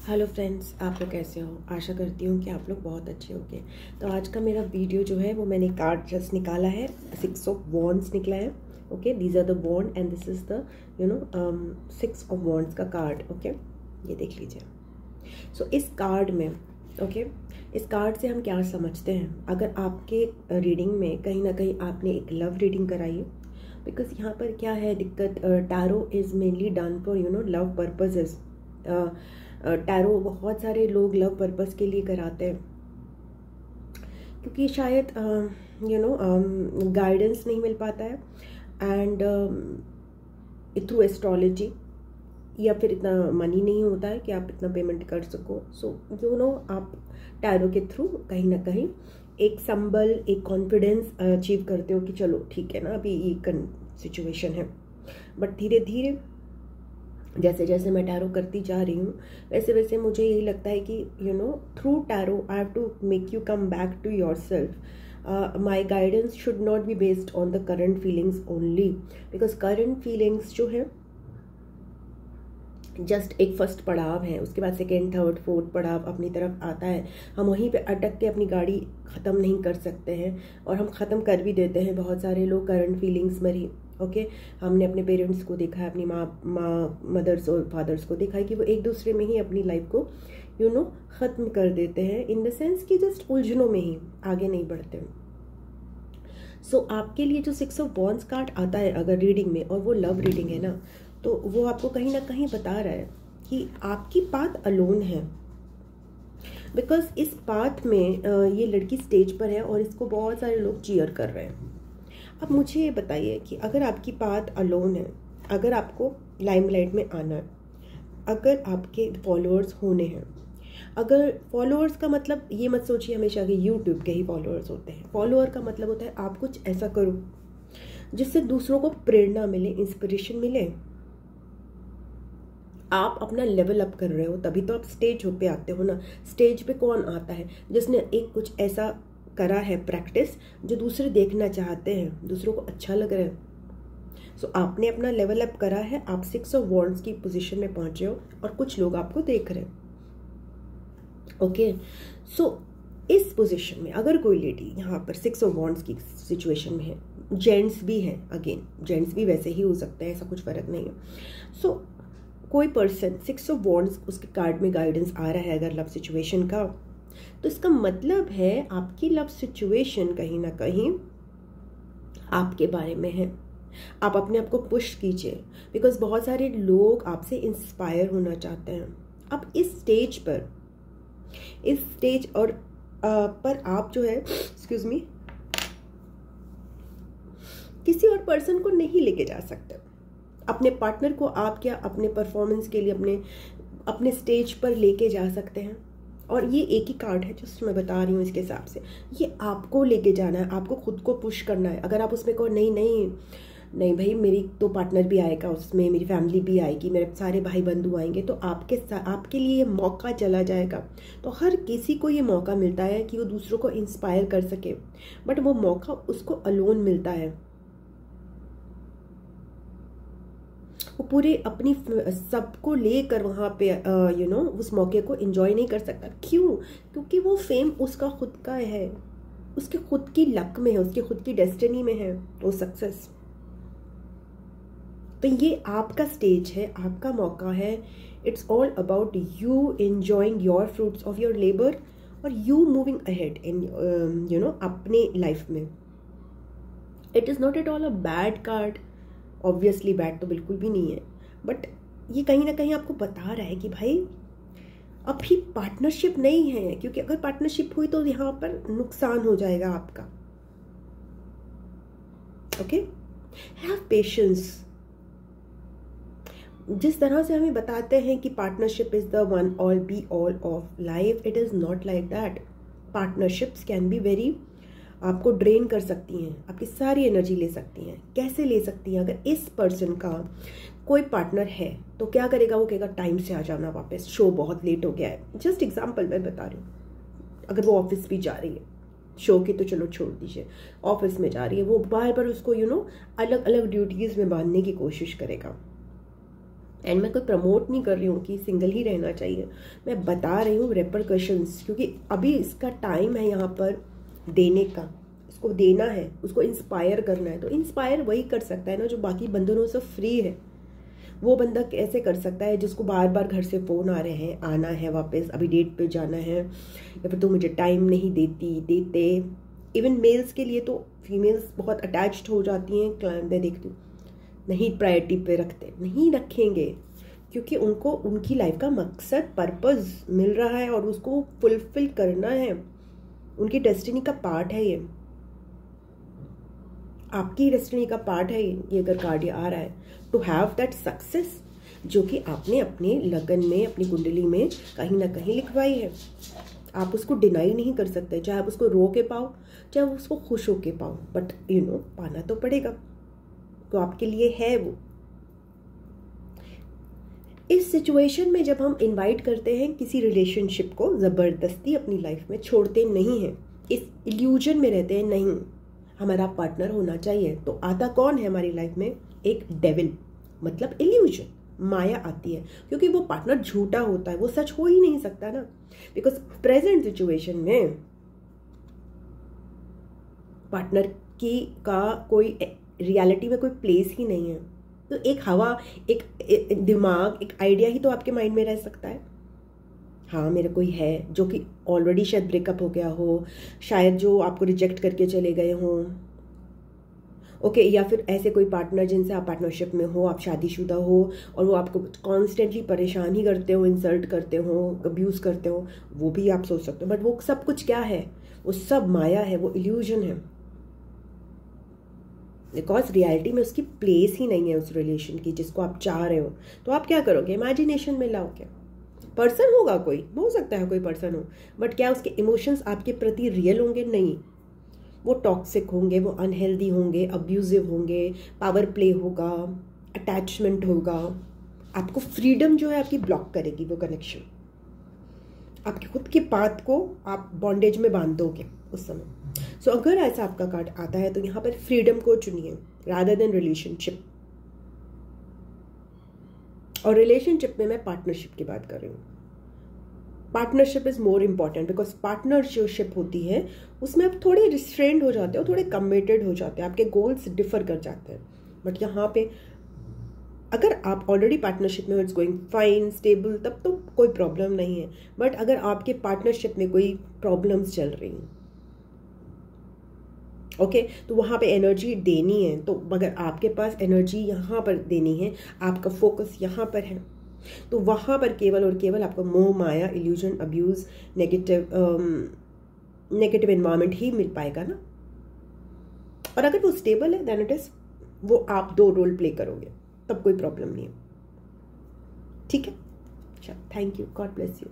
Hello friends, आप लोग कैसे हो। आशा करती हूँ कि आप लोग बहुत अच्छे होंगे। तो आज का मेरा वीडियो जो है वो मैंने कार्ड जस्ट निकाला है। 6 ऑफ वॉन्ड्स निकला है। Okay, these are the wand and this is the 6 of wands का कार्ड। ओके, ये देख लीजिए। सो इस कार्ड में इस कार्ड से हम क्या समझते हैं। अगर आपके रीडिंग में कहीं ना कहीं आपने एक लव रीडिंग कराई है, बिकॉज यहाँ पर क्या है दिक्कत, tarot is mainly done for love purposes. Tarot बहुत सारे लोग लव पर्पस के लिए कराते हैं, क्योंकि शायद गाइडेंस नहीं मिल पाता है एंड थ्रू एस्ट्रोलॉजी, या फिर इतना मनी नहीं होता है कि आप इतना पेमेंट कर सको। सो आप टैरो के थ्रू कहीं ना कहीं एक संबल, एक कॉन्फिडेंस अचीव करते हो कि चलो ठीक है ना, अभी ये सिचुएशन है। बट धीरे धीरे जैसे जैसे मैं टैरो करती जा रही हूँ वैसे वैसे मुझे यही लगता है कि through tarot I have to make you come back to yourself. My guidance should not be based on the current feelings only, because current feelings जो है जस्ट एक फर्स्ट पड़ाव है, उसके बाद सेकेंड, थर्ड, फोर्थ पड़ाव अपनी तरफ आता है। हम वहीं पे अटक के अपनी गाड़ी ख़त्म नहीं कर सकते हैं, और हम ख़त्म कर भी देते हैं। बहुत सारे लोग करंट फीलिंग्स में ही हमने अपने पेरेंट्स को देखा है, अपनी मदर्स और फादर्स को देखा है कि वो एक दूसरे में ही अपनी लाइफ को ख़त्म कर देते हैं, इन द सेंस कि जस्ट उलझनों में ही आगे नहीं बढ़ते। सो आपके लिए जो 6 ऑफ वॉन्ड्स कार्ड आता है अगर रीडिंग में, और वो लव रीडिंग है ना, तो वो आपको कहीं ना कहीं बता रहा है कि आपकी पाथ अलोन है। बिकॉज इस पाथ में ये लड़की स्टेज पर है और इसको बहुत सारे लोग चीयर कर रहे हैं। अब मुझे ये बताइए कि अगर आपकी पाथ अलोन है, अगर आपको लाइमलाइट में आना है, अगर आपके फॉलोअर्स होने हैं, अगर फॉलोअर्स का मतलब ये मत सोचिए हमेशा कि यूट्यूब के ही फॉलोअर्स होते हैं। फॉलोअर का मतलब होता है आप कुछ ऐसा करो जिससे दूसरों को प्रेरणा मिले, इंस्पिरेशन मिले। आप अपना लेवल अप कर रहे हो तभी तो आप स्टेज पे आते हो ना। स्टेज पे कौन आता है? जिसने एक कुछ ऐसा करा है प्रैक्टिस जो दूसरे देखना चाहते हैं, दूसरों को अच्छा लग रहा है। सो आपने अपना लेवल अप करा है, आप 6 ऑफ वॉन्ड्स की पोजीशन में पहुंचे हो और कुछ लोग आपको देख रहे हैं। ओके, सो इस पोजीशन में अगर कोई लेडी यहाँ पर 6 ऑफ वॉन्ड्स की सिचुएशन में है, जेंट्स भी हैं, अगेन जेंट्स भी वैसे ही हो सकते हैं, ऐसा कुछ फर्क नहीं है। सो कोई पर्सन 6 ऑफ वॉन्ड्स उसके कार्ड में गाइडेंस आ रहा है अगर लव सिचुएशन का, तो इसका मतलब है आपकी लव सिचुएशन कहीं ना कहीं आपके बारे में है। आप अपने आप को पुश कीजिए, बिकॉज बहुत सारे लोग आपसे इंस्पायर होना चाहते हैं। अब इस स्टेज और पर आप जो है एक्सक्यूज मी किसी और पर्सन को नहीं लेके जा सकते। अपने पार्टनर को आप क्या अपने परफॉर्मेंस के लिए अपने स्टेज पर लेके जा सकते हैं। और ये एक ही कार्ड है जो मैं बता रही हूँ, इसके हिसाब से ये आपको लेके जाना है, आपको खुद को पुश करना है। अगर आप उसमें कहो नहीं नहीं नहीं भाई, मेरी तो पार्टनर भी आएगा, उसमें मेरी फैमिली भी आएगी, मेरे सारे भाई बंधु आएंगे, तो आपके लिए ये मौका चला जाएगा। तो हर किसी को ये मौका मिलता है कि वो दूसरों को इंस्पायर कर सके, बट वो मौका उसको अलोन मिलता है। वो पूरे अपनी सबको लेकर वहाँ पे उस मौके को एंजॉय नहीं कर सकता। क्यों? क्योंकि वो फेम उसका खुद का है, उसके खुद की लक में है, उसके खुद की डेस्टिनी में है वो सक्सेस। तो ये आपका स्टेज है, आपका मौका है। It's all about you enjoying your fruits of your labour और यू मूविंग अहेड इन अपने लाइफ में। It is not at all a bad card, obviously bad तो बिल्कुल भी नहीं है, बट ये कहीं ना कहीं आपको बता रहा है कि भाई अभी पार्टनरशिप नहीं है, क्योंकि अगर पार्टनरशिप हुई तो यहाँ पर नुकसान हो जाएगा आपका। Okay, have patience. जिस तरह से हमें बताते हैं कि partnership is the one all be all of life, it is not like that. Partnerships can be very, आपको ड्रेन कर सकती हैं, आपकी सारी एनर्जी ले सकती हैं। कैसे ले सकती हैं? अगर इस पर्सन का कोई पार्टनर है तो क्या करेगा? वो कहेगा टाइम से आ जाना वापस, शो बहुत लेट हो गया है। जस्ट एग्जांपल मैं बता रही हूँ। अगर वो ऑफिस भी जा रही है, शो की तो चलो छोड़ दीजिए, ऑफिस में जा रही है, वो बार बार उसको अलग अलग ड्यूटीज में बांधने की कोशिश करेगा। एंड मैं कोई प्रमोट नहीं कर रही हूँ कि सिंगल ही रहना चाहिए, मैं बता रही हूँ रेपरकशंस, क्योंकि अभी इसका टाइम है यहाँ पर देने का, उसको देना है, उसको इंस्पायर करना है। तो इंस्पायर वही कर सकता है ना जो बाकी बंधनों से फ्री है। वो बंदा कैसे कर सकता है जिसको बार बार घर से फ़ोन आ रहे हैं, आना है वापस, अभी डेट पे जाना है, या फिर तो मुझे टाइम नहीं देते। इवन मेल्स के लिए तो फीमेल्स बहुत अटैच्ड हो जाती हैं, क्लाइंट मैं देखती हूँ नहीं प्रायोरिटी पे रखते, नहीं रखेंगे, क्योंकि उनको उनकी लाइफ का मकसद पर्पस मिल रहा है और उसको फुलफिल करना है, उनकी डेस्टिनी का पार्ट है ये, आपकी डेस्टिनी का पार्ट है ये अगर कार्ड आ रहा है, टू हैव दैट सक्सेस जो कि आपने अपने लगन में, अपनी कुंडली में कहीं ना कहीं लिखवाई है। आप उसको डिनाई नहीं कर सकते, चाहे आप उसको रो के पाओ, चाहे उसको खुश होके पाओ, बट पाना तो पड़ेगा, तो आपके लिए है वो। इस सिचुएशन में जब हम इनवाइट करते हैं किसी रिलेशनशिप को, ज़बरदस्ती अपनी लाइफ में छोड़ते नहीं हैं, इस इल्यूजन में रहते हैं नहीं हमारा पार्टनर होना चाहिए, तो आता कौन है हमारी लाइफ में? एक डेविल, मतलब इल्यूजन, माया आती है, क्योंकि वो पार्टनर झूठा होता है, वो सच हो ही नहीं सकता ना, बिकॉज प्रेजेंट सिचुएशन में पार्टनर की का कोई रियलिटी में कोई प्लेस ही नहीं है। तो एक हवा, एक दिमाग, एक आइडिया ही तो आपके माइंड में रह सकता है। हाँ, मेरा कोई है जो कि ऑलरेडी शायद ब्रेकअप हो गया हो, शायद जो आपको रिजेक्ट करके चले गए हों, ओके, या फिर ऐसे कोई पार्टनर जिनसे आप पार्टनरशिप में हो, आप शादीशुदा हो और वो आपको कॉन्स्टेंटली परेशान ही करते हो, इंसल्ट करते हो, अब्यूज़ करते हो, वो भी आप सोच सकते हो। बट वो सब कुछ क्या है? वो सब माया है, वो इल्यूजन है, बिकॉज रियलिटी में उसकी प्लेस ही नहीं है उस रिलेशन की जिसको आप चाह रहे हो। तो आप क्या करोगे? इमेजिनेशन में लाओगे। पर्सन होगा, कोई हो सकता है कोई पर्सन हो, बट क्या उसके इमोशंस आपके प्रति रियल होंगे? नहीं, वो टॉक्सिक होंगे, वो अनहेल्दी होंगे, अब्यूजिव होंगे, पावर प्ले होगा, अटैचमेंट होगा। आपको फ्रीडम जो है आपकी ब्लॉक करेगी वो कनेक्शन, आपकी खुद की बात को आप बॉन्डेज में बांध दोगे उस समय। सो अगर ऐसा आपका कार्ड आता है तो यहाँ पर फ्रीडम को चुनिए रादर देन रिलेशनशिप। और रिलेशनशिप में मैं पार्टनरशिप की बात कर रही हूँ। Partnership is more important, because partnership होती है उसमें आप थोड़े रिस्ट्रेंड हो जाते हो, थोड़े कमिटेड हो जाते हैं, आपके गोल्स डिफर कर जाते हैं। बट यहाँ पे अगर आप ऑलरेडी पार्टनरशिप में, इट्स गोइंग फाइन स्टेबल, तब तो कोई प्रॉब्लम नहीं है। बट अगर आपके पार्टनरशिप में कोई प्रॉब्लम्स चल रही हैं, ओके, तो वहाँ पे एनर्जी देनी है। तो अगर आपके पास एनर्जी यहाँ पर देनी है, आपका फोकस यहाँ पर है, तो वहाँ पर केवल और केवल आपको मोह माया, इल्यूजन, अब्यूज, नेगेटिव एनवायरनमेंट ही मिल पाएगा ना। और अगर वो स्टेबल है देन इट इज, वो आप 2 रोल प्ले करोगे, तब कोई प्रॉब्लम नहीं है। ठीक है, अच्छा, thank you, God bless you.